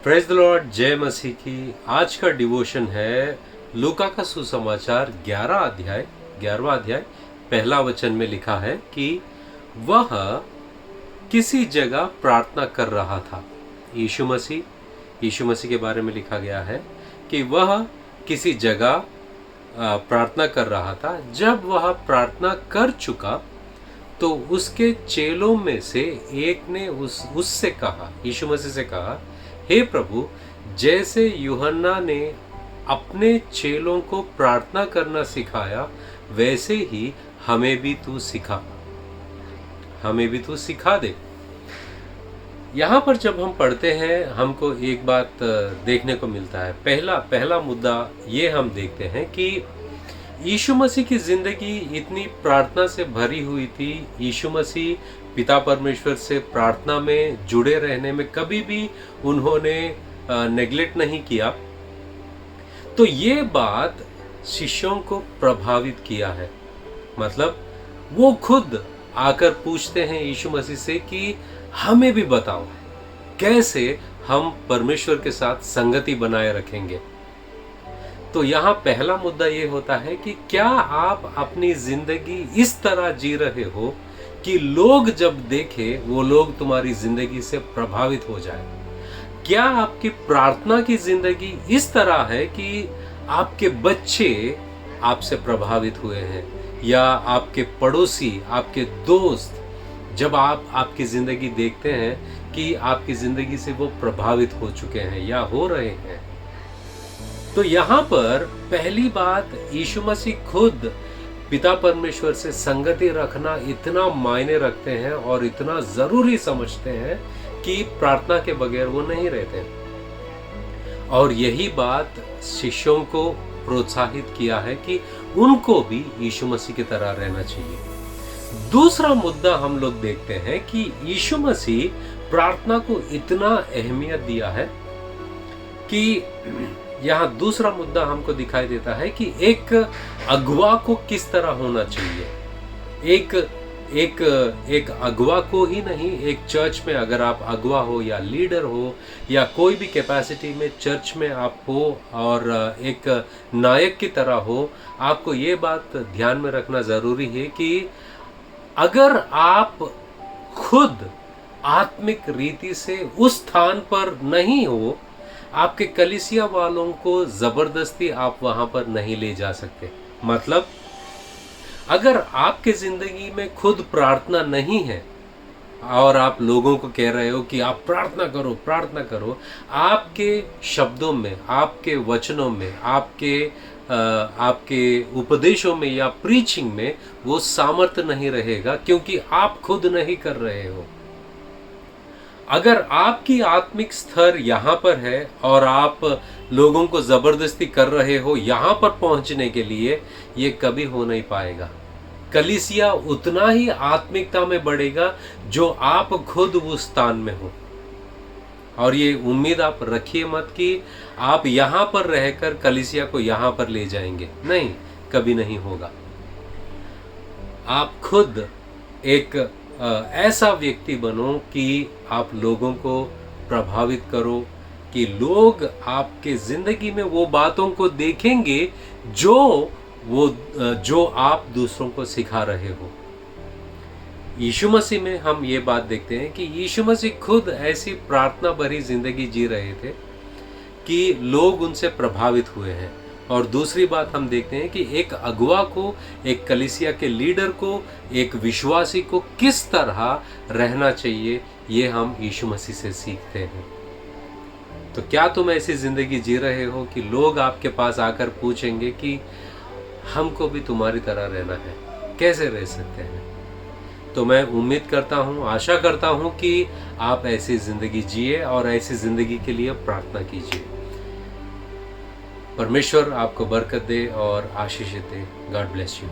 Praise the Lord, जय मसीह की। आज का डिवोशन है लूका का सुसमाचार 11वां अध्याय पहला वचन में लिखा है कि वह किसी जगह प्रार्थना कर रहा था। यीशु मसीह के बारे में लिखा गया है कि वह किसी जगह प्रार्थना कर रहा था। जब वह प्रार्थना कर चुका तो उसके चेलों में से एक ने उससे कहा, यीशु मसीह से कहा, हे प्रभु, जैसे यूहन्ना ने अपने चेलों को प्रार्थना करना सिखाया वैसे ही हमें भी तू सिखा दे। यहाँ पर जब हम पढ़ते हैं हमको एक बात देखने को मिलता है। पहला मुद्दा ये हम देखते हैं कि यीशु मसीह की जिंदगी इतनी प्रार्थना से भरी हुई थी। यीशु मसीह पिता परमेश्वर से प्रार्थना में जुड़े रहने में कभी भी उन्होंने नेग्लेक्ट नहीं किया। तो ये बात शिष्यों को प्रभावित किया है। मतलब वो खुद आकर पूछते हैं यीशु मसीह से कि हमें भी बताओ कैसे हम परमेश्वर के साथ संगति बनाए रखेंगे। तो यहाँ पहला मुद्दा ये होता है कि क्या आप अपनी जिंदगी इस तरह जी रहे हो कि लोग जब देखे वो लोग तुम्हारी जिंदगी से प्रभावित हो जाए। क्या आपकी प्रार्थना की जिंदगी इस तरह है कि आपके बच्चे आपसे प्रभावित हुए हैं, या आपके पड़ोसी, आपके दोस्त जब आपकी जिंदगी देखते हैं कि आपकी जिंदगी से वो प्रभावित हो चुके हैं या हो रहे हैं। तो यहाँ पर पहली बात, यीशु मसीह खुद पिता परमेश्वर से संगति रखना इतना मायने रखते हैं और इतना जरूरी समझते हैं कि प्रार्थना के बगैर वो नहीं रहते। और यही बात शिष्यों को प्रोत्साहित किया है कि उनको भी यीशु मसीह की तरह रहना चाहिए। दूसरा मुद्दा हम लोग देखते हैं कि यीशु मसीह प्रार्थना को इतना अहमियत दिया है कि यहाँ दूसरा मुद्दा हमको दिखाई देता है कि एक अगुवा को किस तरह होना चाहिए। एक अगुवा को ही नहीं, एक चर्च में अगर आप अगुवा हो या लीडर हो या कोई भी कैपेसिटी में चर्च में आप हो और एक नायक की तरह हो, आपको ये बात ध्यान में रखना ज़रूरी है कि अगर आप खुद आत्मिक रीति से उस स्थान पर नहीं हो, आपके कलीसिया वालों को जबरदस्ती आप वहां पर नहीं ले जा सकते। मतलब अगर आपके जिंदगी में खुद प्रार्थना नहीं है और आप लोगों को कह रहे हो कि आप प्रार्थना करो, आपके शब्दों में, आपके वचनों में, आपके उपदेशों में या प्रीचिंग में वो सामर्थ्य नहीं रहेगा, क्योंकि आप खुद नहीं कर रहे हो। अगर आपकी आत्मिक स्तर यहाँ पर है और आप लोगों को जबरदस्ती कर रहे हो यहाँ पर पहुँचने के लिए, ये कभी हो नहीं पाएगा। कलीसिया उतना ही आत्मिकता में बढ़ेगा जो आप खुद उस स्थान में हो। और ये उम्मीद आप रखिए मत कि आप यहाँ पर रहकर कलीसिया को यहाँ पर ले जाएंगे, नहीं, कभी नहीं होगा। आप खुद एक ऐसा व्यक्ति बनो कि आप लोगों को प्रभावित करो, कि लोग आपके जिंदगी में वो बातों को देखेंगे जो आप दूसरों को सिखा रहे हो। यीशु मसीह में हम ये बात देखते हैं कि यीशु मसीह खुद ऐसी प्रार्थना भरी जिंदगी जी रहे थे कि लोग उनसे प्रभावित हुए हैं। और दूसरी बात हम देखते हैं कि एक अगुवा को, एक कलीसिया के लीडर को, एक विश्वासी को किस तरह रहना चाहिए, ये हम यीशु मसीह से सीखते हैं। तो क्या तुम ऐसी जिंदगी जी रहे हो कि लोग आपके पास आकर पूछेंगे कि हमको भी तुम्हारी तरह रहना है, कैसे रह सकते हैं? तो मैं उम्मीद करता हूँ, आशा करता हूँ कि आप ऐसी जिंदगी जिए और ऐसी जिंदगी के लिए प्रार्थना कीजिए। परमेश्वर आपको बरकत दे और आशीष दे। God bless you.